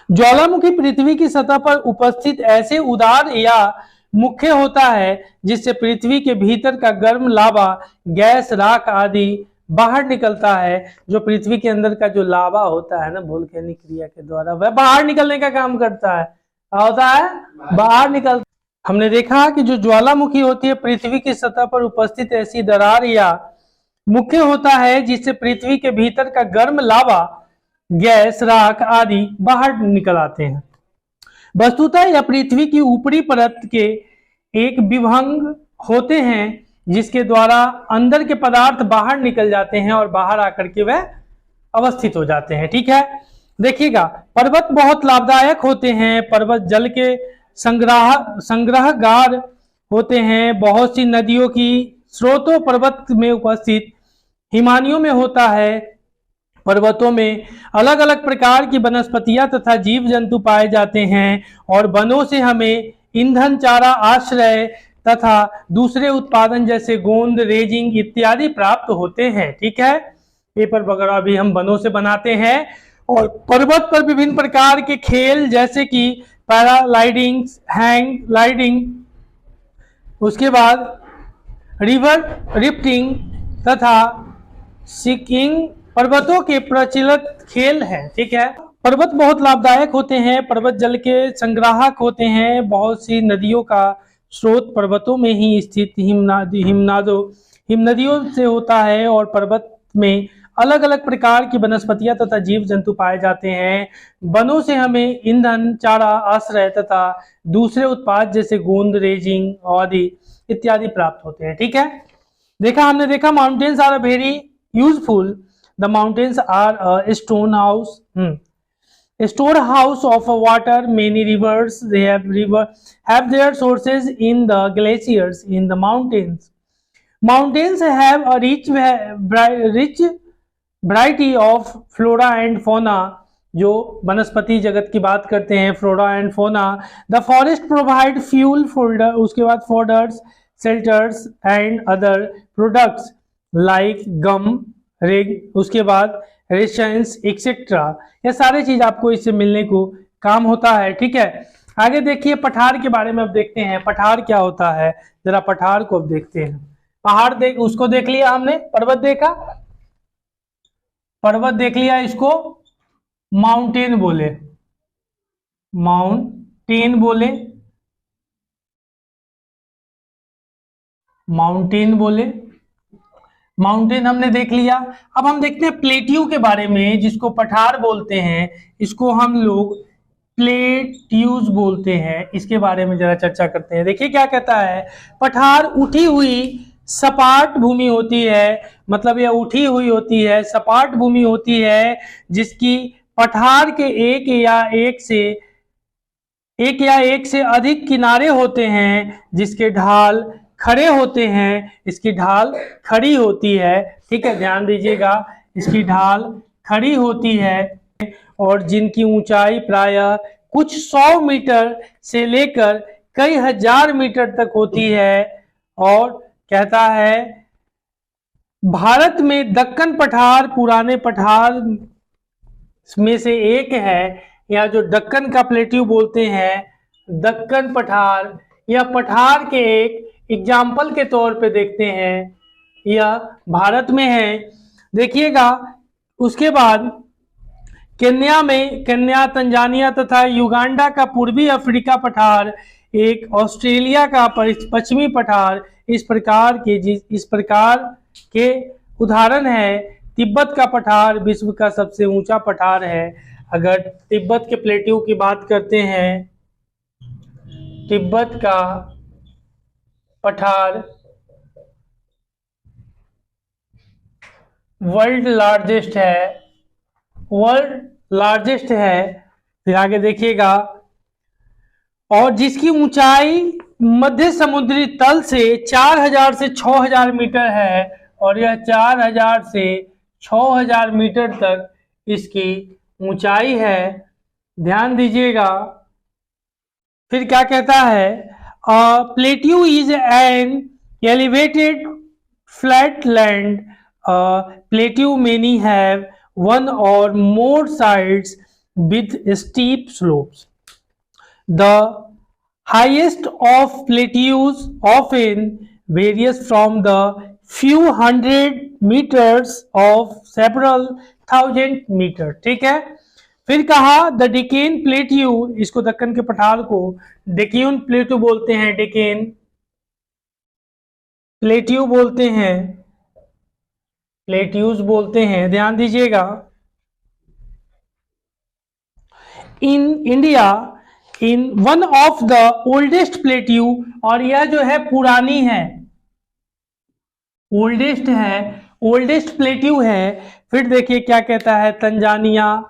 ज्वालामुखी पृथ्वी की सतह पर उपस्थित ऐसे उदार या मुख्य होता है जिससे पृथ्वी के भीतर का गर्म लावा, गैस, राख आदि बाहर निकलता है। जो पृथ्वी के अंदर का जो लावा होता है ना, वोल्केनिक क्रिया के द्वारा, वह बाहर निकलने का काम करता है। क्या होता है? बाहर निकलता। हमने देखा कि जो ज्वालामुखी होती है, पृथ्वी की सतह पर उपस्थित ऐसी दरार या मुख्य होता है जिससे पृथ्वी के भीतर का गर्म लावा, गैस, राख आदि बाहर निकल आते हैं। वस्तुतः यह पृथ्वी की ऊपरी परत के एक विभंग होते हैं जिसके द्वारा अंदर के पदार्थ बाहर निकल जाते हैं और बाहर आकर के वह अवस्थित हो जाते हैं। ठीक है, देखिएगा, पर्वत बहुत लाभदायक होते हैं। पर्वत जल के संग्रहगार होते हैं। बहुत सी नदियों की स्रोतों पर्वत में उपस्थित हिमानियों में होता है। पर्वतों में अलग अलग प्रकार की वनस्पतियां तथा जीव जंतु पाए जाते हैं, और वनों से हमें ईंधन, चारा, आश्रय तथा दूसरे उत्पादन जैसे गोंद, रेजिंग इत्यादि प्राप्त होते हैं। ठीक है, पेपर वगैरह भी हम वनों से बनाते हैं। और पर्वत पर विभिन्न प्रकार के खेल जैसे कि पैराग्लाइडिंग, हैंग ग्लाइडिंग, उसके बाद रिवर रिफ्टिंग तथा स्कीइंग पर्वतों के प्रचलित खेल हैं। ठीक है, पर्वत बहुत लाभदायक होते हैं। पर्वत जल के संग्राहक होते हैं। बहुत सी नदियों का स्रोत पर्वतों में ही स्थित हिमनदियों से होता है, और पर्वत में अलग अलग प्रकार की वनस्पतियां तथा जीव जंतु पाए जाते हैं। वनों से हमें ईंधन, चारा, आश्रय तथा दूसरे उत्पाद जैसे गोंद, रेजिंग आदि इत्यादि प्राप्त होते हैं। ठीक है, हमने देखा mountains are very useful. The mountains are a storehouse of water. Many rivers they have their sources in the glaciers in the mountains. Mountains have a rich variety of flora and fauna. जो वनस्पति जगत की बात करते हैं, flora and fauna. The forest provide fuel folder, उसके बाद fodders, shelters and other products like gum, rag, उसके बाद रेशंस एक्सेट्रा। ये सारे चीज आपको इससे मिलने को काम होता है। ठीक है, आगे देखिए पठार के बारे में अब देखते हैं। पठार क्या होता है, जरा पठार को अब देखते हैं। पहाड़ देख, उसको देख लिया हमने, पर्वत देखा, पर्वत देख लिया, इसको माउंटेन बोले, माउंटेन बोले, माउंटेन बोले, माउंटेन हमने देख लिया। अब हम देखते हैं प्लेट्यू के बारे में, जिसको पठार बोलते हैं, इसको हम लोग प्लेट्यूज बोलते हैं। इसके बारे में जरा चर्चा करते हैं। देखिए क्या कहता है, पठार उठी हुई सपाट भूमि होती है, मतलब यह उठी हुई होती है, सपाट भूमि होती है, जिसकी पठार के एक या एक से अधिक किनारे होते हैं, जिसके ढाल खड़े होते हैं, इसकी ढाल खड़ी होती है। ठीक है, ध्यान दीजिएगा, इसकी ढाल खड़ी होती है, और जिनकी ऊंचाई प्रायः कुछ 100 मीटर से लेकर कई हजार मीटर तक होती है। और कहता है भारत में दक्कन पठार पुराने पठार में से एक है, या जो दक्कन का प्लेट्यू बोलते हैं, दक्कन पठार या पठार के एक एग्जाम्पल के तौर पे देखते हैं, यह भारत में है। देखिएगा, उसके बाद केन्या, तंजानिया तथा युगांडा का पूर्वी अफ्रीका पठार, एक ऑस्ट्रेलिया का पश्चिमी पठार, इस प्रकार के उदाहरण है। तिब्बत का पठार विश्व का सबसे ऊंचा पठार है। अगर तिब्बत के प्लेट्यू की बात करते हैं, तिब्बत का पठार वर्ल्ड लार्जेस्ट है। फिर आगे देखिएगा, और जिसकी ऊंचाई मध्य समुद्री तल से 4000 से 6000 मीटर है, और यह 4000 से 6000 मीटर तक इसकी ऊंचाई है। ध्यान दीजिएगा, फिर क्या कहता है, plateau is an elevated flat land, plateau many have one or more sides with steep slopes. The highest of plateaus often varies from the few hundred meters of several thousand meters. ठीक है, फिर कहा the Deccan plateau, इसको दक्कन के पठार को Deccan plateau बोलते हैं, डेक्कन प्लेट्यू बोलते हैं, प्लेट्यूज बोलते हैं। ध्यान दीजिएगा, in India in one of the oldest plateau, और यह जो है पुरानी है, ओल्डेस्ट प्लेट्यू है। फिर देखिए क्या कहता है, तंजानिया,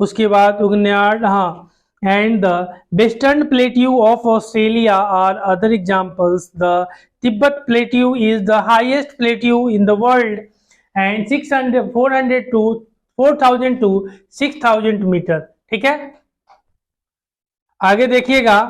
उसके बाद उगन्यार्ड, हाँ, and the western plateau of Australia are other examples. The Tibet plateau is the highest plateau in the world and 400 to 4000 to 6000 metre. ठीक है, आगे देखिएगा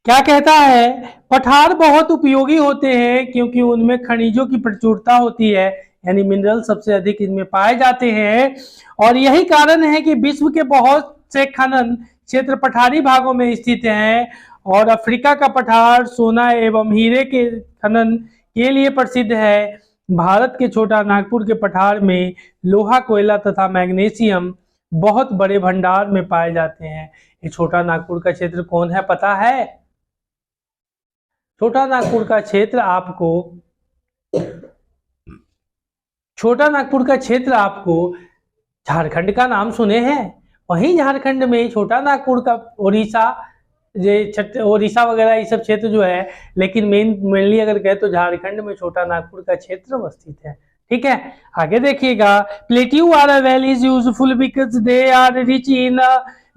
क्या कहता है, पठार बहुत उपयोगी होते हैं क्योंकि उनमें खनिजों की प्रचुरता होती है, यानी मिनरल सबसे अधिक इनमें पाए जाते हैं, और यही कारण है कि विश्व के बहुत से खनन क्षेत्र पठारी भागों में स्थित हैं। और अफ्रीका का पठार सोना एवं हीरे के खनन के लिए प्रसिद्ध है। भारत के छोटा नागपुर के पठार में लोहा, कोयला तथा मैग्नीशियम बहुत बड़े भंडार में पाए जाते हैं। ये छोटा नागपुर का क्षेत्र कौन है, पता है? छोटा नागपुर का क्षेत्र आपको झारखंड का नाम सुने हैं? वहीं झारखंड में छोटा नागपुर का ओडिशा वगैरह ये सब क्षेत्र जो है, लेकिन मेनली अगर कहे तो झारखंड में छोटा नागपुर का क्षेत्र अवस्थित है। ठीक है, आगे देखिएगा, plateau are valleys useful because they are rich in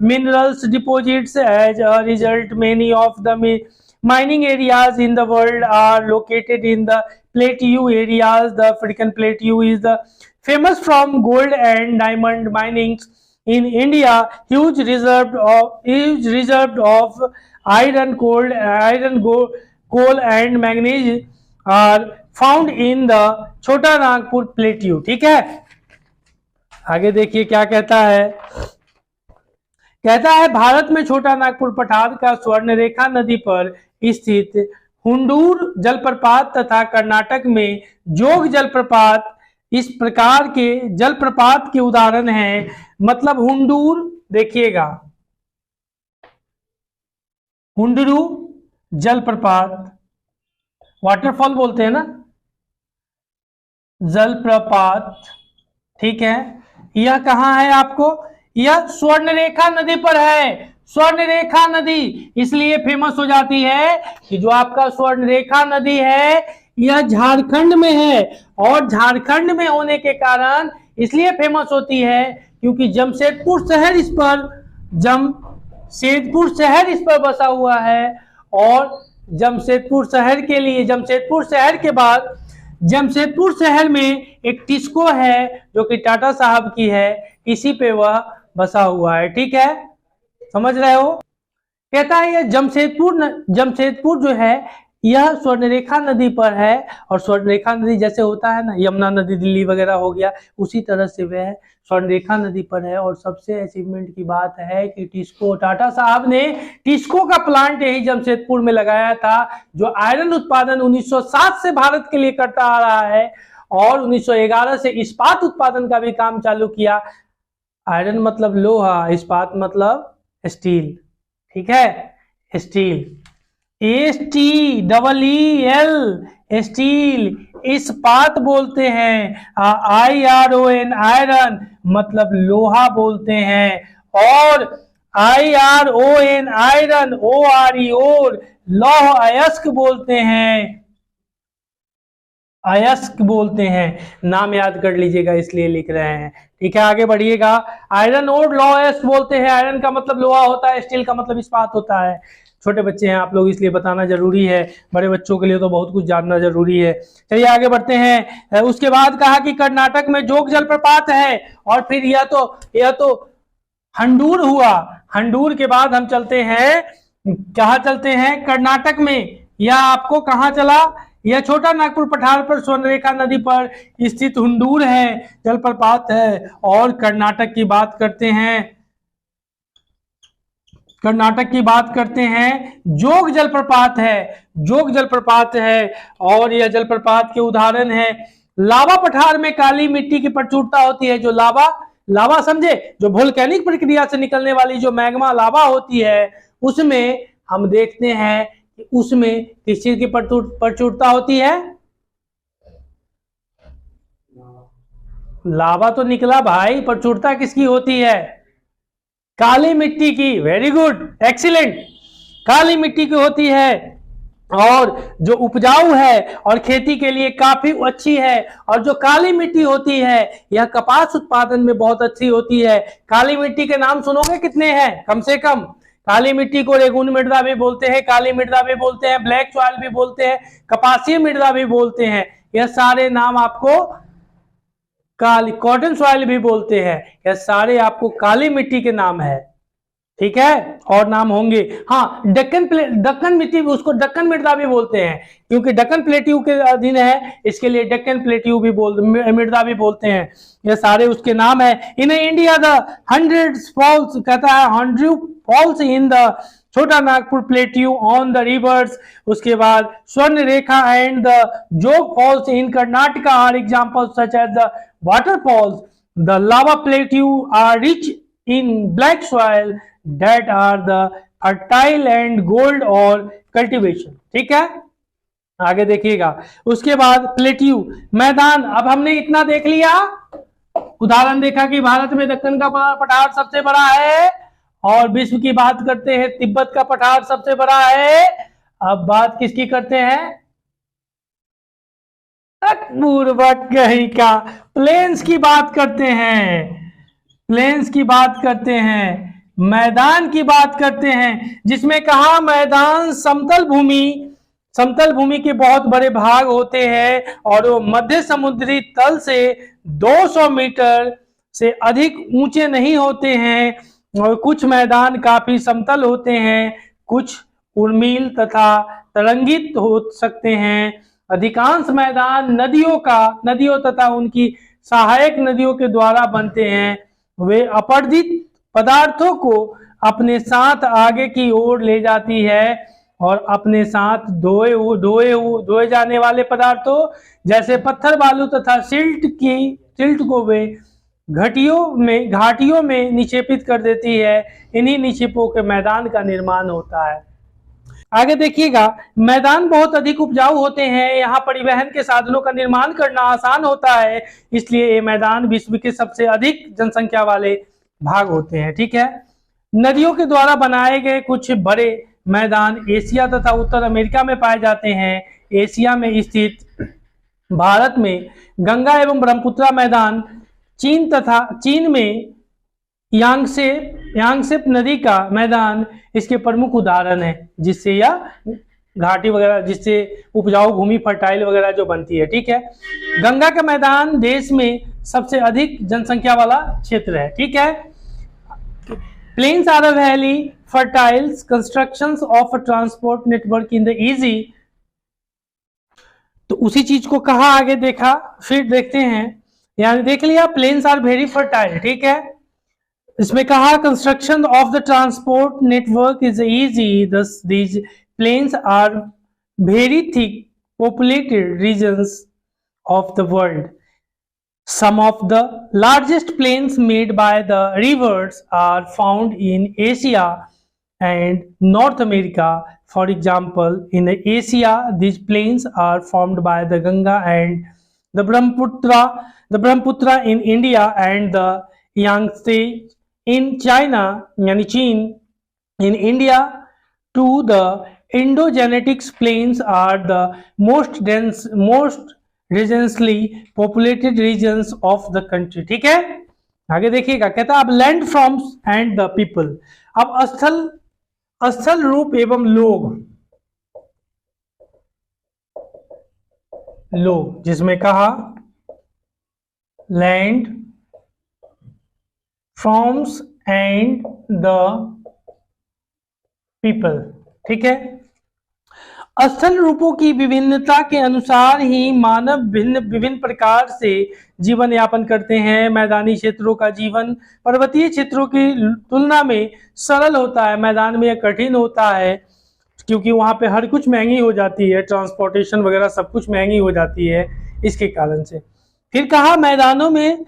minerals deposits. As a result, many of the mining areas in the world are located in the plateau areas. The African plateau is the famous from gold and diamond mining. In India, huge reserve of iron, coal and manganese are found in the छोटा Nagpur plateau. ठीक है, आगे देखिए क्या कहता है, भारत में छोटा नागपुर पठार का स्वर्णरेखा नदी पर स्थित हुंडूर जलप्रपात तथा कर्नाटक में जोग जलप्रपात इस प्रकार के जलप्रपात के उदाहरण हैं। मतलब हुंडूर देखिएगा, हुंडरू जलप्रपात, वाटरफॉल बोलते हैं ना, जलप्रपात, ठीक है। यह कहाँ है आपको, यह स्वर्णरेखा नदी पर है। स्वर्णरेखा नदी इसलिए फेमस हो जाती है कि जो आपका स्वर्णरेखा नदी है यह झारखंड में है, और झारखंड में होने के कारण इसलिए फेमस होती है क्योंकि जमशेदपुर शहर इस पर बसा हुआ है। और जमशेदपुर शहर के लिए, जमशेदपुर शहर के बाद जमशेदपुर शहर में एक टिस्को है जो कि टाटा साहब की है, इसी पे वह बसा हुआ है, ठीक है, समझ रहे हो। कहता है यह जमशेदपुर जो है यह स्वर्णरेखा नदी पर है, और स्वर्णरेखा नदी जैसे होता है ना, यमुना नदी दिल्ली वगैरह हो गया, उसी तरह से वह स्वर्णरेखा नदी पर है। और सबसे अचीवमेंट की बात है कि टिस्को, टाटा साहब ने टिस्को का प्लांट यही जमशेदपुर में लगाया था, जो आयरन उत्पादन 1907 से भारत के लिए करता आ रहा है, और 1911 से इस्पात उत्पादन का भी काम चालू किया। आयरन मतलब लोहा, इस्पात मतलब स्टील, ठीक है, स्टील, STEEL, स्टील, इस्पात बोलते हैं। IRON, आयरन मतलब लोहा बोलते हैं, और IRON, आयरन, ORE, और लौह अयस्क बोलते हैं, अयस्क बोलते हैं। नाम याद कर लीजिएगा इसलिए लिख रहे हैं, ठीक है। आगे बढ़िएगा, आयरन और लौह अयस्क बोलते हैं। आयरन का मतलब लोहा होता है, स्टील का मतलब इस्पात होता है। छोटे बच्चे हैं आप लोग इसलिए बताना जरूरी है, बड़े बच्चों के लिए तो बहुत कुछ जानना जरूरी है। चलिए आगे बढ़ते हैं। उसके बाद कहा कि कर्नाटक में जोग जलप्रपात है, और फिर यह तो हंडूर हुआ। हंडूर के बाद हम चलते हैं, कहाँ चलते हैं, कर्नाटक में। यह आपको कहाँ चला, यह छोटा नागपुर पठार पर स्वर्णरेखा नदी पर स्थित हुंडूर है, जलप्रपात है। और कर्नाटक की बात करते हैं, कर्नाटक की बात करते हैं, जोग जलप्रपात है, जोग जलप्रपात है। और यह जलप्रपात के उदाहरण है, लावा पठार में काली मिट्टी की प्रचुरता होती है। जो लावा समझे, जो वोल्केनिक प्रक्रिया से निकलने वाली जो मैग्मा लावा होती है, उसमें हम देखते हैं कि उसमें किस चीज की प्रचुरता होती है, लावा तो निकला भाई, प्रचुरता किसकी होती है, काली मिट्टी की। वेरी गुड, एक्सीलेंट, काली मिट्टी की होती है, और जो उपजाऊ है और खेती के लिए काफी अच्छी है। और जो काली मिट्टी होती है यह कपास उत्पादन में बहुत अच्छी होती है। काली मिट्टी के नाम सुनोगे कितने हैं, कम से कम। काली मिट्टी को रेगुन मृदा भी बोलते हैं, काली मृदा भी बोलते हैं, ब्लैक सॉइल भी बोलते हैं, कपासीय मृदा भी बोलते हैं। यह सारे नाम आपको, काली कॉटन सॉइल भी बोलते हैं, यह सारे आपको काली मिट्टी के नाम है, ठीक है। और नाम होंगे, हाँ, दक्कन मिट्टी, उसको दक्कन मृदा भी बोलते हैं, क्योंकि दक्कन प्लेट्यू के अधीन है, इसके लिए दक्कन प्लेट्यू भी मृदा भी बोलते हैं। ये सारे उसके नाम है। इन इंडिया द 100 फॉल्स, कहता है 100 false in the Chota Nagpur plateau on the rivers. उसके बाद Swarnarekha and the Jog falls in Karnataka are examples such as the waterfalls. The lava plateau are rich in black soil that are the fertile and gold or cultivation. ठीक है, आगे देखिएगा। उसके बाद plateau मैदान। अब हमने इतना देख लिया, उदाहरण देखा कि भारत में दक्कन का पठार सबसे बड़ा है, और विश्व की बात करते हैं तिब्बत का पठार सबसे बड़ा है। अब बात किसकी करते हैं, पूर्वक कहीं का, प्लेन्स की बात करते हैं, प्लेन्स की बात करते हैं, मैदान की बात करते हैं, जिसमें कहा मैदान समतल भूमि के बहुत बड़े भाग होते हैं, और वो मध्य समुद्री तल से 200 मीटर से अधिक ऊंचे नहीं होते हैं, और कुछ मैदान काफी समतल होते हैं, कुछ उर्मिल तथा तरंगित हो सकते हैं। अधिकांश मैदान नदियों तथा उनकी सहायक नदियों के द्वारा बनते हैं। वे अपरदित पदार्थों को अपने साथ आगे की ओर ले जाती है, और अपने साथ ढोए जाने वाले पदार्थों जैसे पत्थर, बालू तथा सिल्ट को वे घाटियों में निक्षेपित कर देती है। इन्हीं निक्षेपों के मैदान का निर्माण होता है। आगे देखिएगा, मैदान बहुत अधिक उपजाऊ होते हैं, यहाँ परिवहन के साधनों का निर्माण करना आसान होता है, इसलिए ये मैदान विश्व के सबसे अधिक जनसंख्या वाले भाग होते हैं। ठीक है, नदियों के द्वारा बनाए गए कुछ बड़े मैदान एशिया तथा उत्तर अमेरिका में पाए जाते हैं। एशिया में स्थित भारत में गंगा एवं ब्रह्मपुत्र मैदान, चीन में यांगसेप नदी का मैदान इसके प्रमुख उदाहरण है, जिससे यह घाटी वगैरह, जिससे उपजाऊ भूमि फर्टाइल वगैरह जो बनती है। ठीक है, गंगा का मैदान देश में सबसे अधिक जनसंख्या वाला क्षेत्र है। ठीक है, plains are a valley fertile constructions of a transport network in the easy. तो उसी चीज को कहा, आगे देखा, फिर देखते हैं। यानी देख लिया, प्लेन्स आर वेरी फर्टाइल। ठीक है, इसमें कहा construction of the transport network is easy, thus these plains are very thick populated regions of the world. Some of the largest plains made by the rivers are found in Asia and North America. For example, in Asia, these plains are formed by the Ganga and the Brahmaputra in India and the Yangtze in China, yani Chin in India. To the Indo-Gangetic plains are the most densely populated regions of the country. ठीक है, आगे देखिएगा, कहता है अब land forms and the people. अब स्थल रूप एवं लोग, जिसमें कहा land forms and the people. ठीक है, स्थल रूपों की विभिन्नता के अनुसार ही मानव विभिन्न प्रकार से जीवन यापन करते हैं। मैदानी क्षेत्रों का जीवन पर्वतीय क्षेत्रों की तुलना में सरल होता है। मैदान में यह कठिन होता है क्योंकि वहां पे हर कुछ महंगी हो जाती है, ट्रांसपोर्टेशन वगैरह सब कुछ महंगी हो जाती है, इसके कारण से। फिर कहा मैदानों में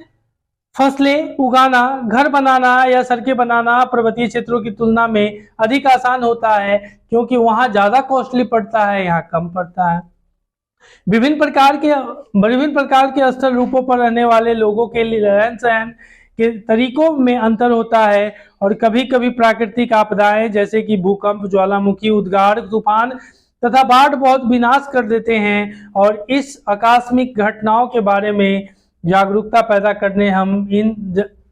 फसलें उगाना, घर बनाना या सड़कें बनाना पर्वतीय क्षेत्रों की तुलना में अधिक आसान होता है क्योंकि वहां ज्यादा कॉस्टली पड़ता है, यहाँ कम पड़ता है। विभिन्न प्रकार के स्थल रूपों पर रहने वाले लोगों के लिए रहन सहन के तरीकों में अंतर होता है और कभी कभी प्राकृतिक आपदाएं जैसे कि भूकंप, ज्वालामुखी, उद्गार, तूफान तथा बाढ़ बहुत विनाश कर देते हैं। और इस आकस्मिक घटनाओं के बारे में जागरूकता पैदा करने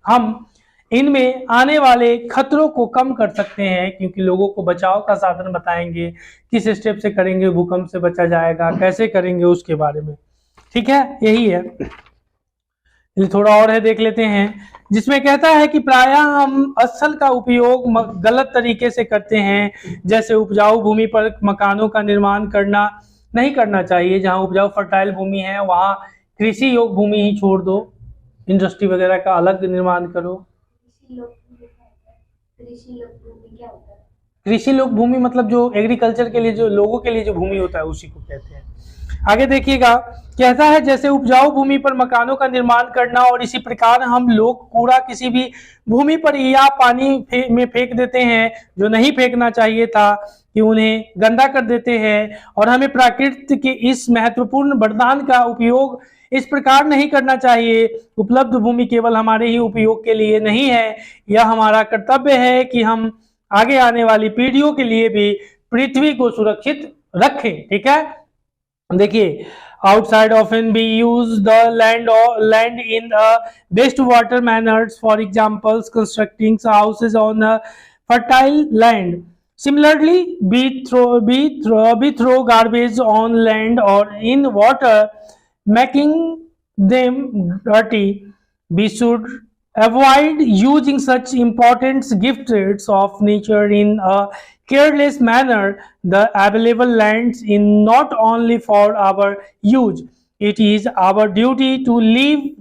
हम इनमें आने वाले खतरों को कम कर सकते हैं, क्योंकि लोगों को बचाव का साधन बताएंगे, किस स्टेप से करेंगे भूकंप से बचा जाएगा, कैसे करेंगे उसके बारे में। ठीक है, यही है। ये थोड़ा और है, देख लेते हैं, जिसमें कहता है कि प्रायः हम स्थल का उपयोग गलत तरीके से करते हैं, जैसे उपजाऊ भूमि पर मकानों का निर्माण नहीं करना चाहिए। जहाँ उपजाऊ फर्टाइल भूमि है वहाँ कृषि योग भूमि ही छोड़ दो, इंडस्ट्री वगैरह का अलग निर्माण करो। कृषि लोक भूमि मतलब जो एग्रीकल्चर के लिए, जो लोगों के लिए जो भूमि होता है उसी को कहते हैं। आगे देखिएगा, कहता है जैसे उपजाऊ भूमि पर मकानों का निर्माण करना और इसी प्रकार हम लोग कूड़ा किसी भी भूमि पर या पानी में फेंक देते हैं जो नहीं फेंकना चाहिए था, कि उन्हें गंदा कर देते हैं। और हमें प्रकृति के इस महत्वपूर्ण वरदान का उपयोग इस प्रकार नहीं करना चाहिए। उपलब्ध भूमि केवल हमारे ही उपयोग के लिए नहीं है, यह हमारा कर्तव्य है कि हम आगे आने वाली पीढ़ियों के लिए भी पृथ्वी को सुरक्षित रखें। ठीक है, देखिए, outside often we use the land in the best water manners, for example constructing houses on a fertile land. Similarly, we throw garbage on land or in water, making them dirty. We should avoid using such important gifts of nature in a careless manner. The available lands is not only for our use, it is our duty to leave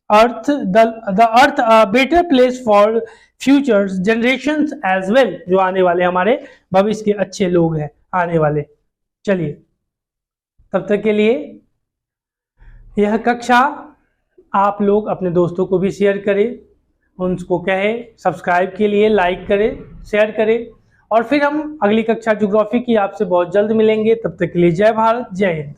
the earth a better place for future generations as well, जो आने वाले हमारे भविष्य के अच्छे लोग हैं आने वाले। चलिए, तब तक के लिए यह कक्षा आप लोग अपने दोस्तों को भी शेयर करें, उनको कहें सब्सक्राइब के लिए, लाइक करें, शेयर करें, और फिर हम अगली कक्षा ज्योग्राफी की आपसे बहुत जल्द मिलेंगे। तब तक के लिए जय भारत, जय हिंद।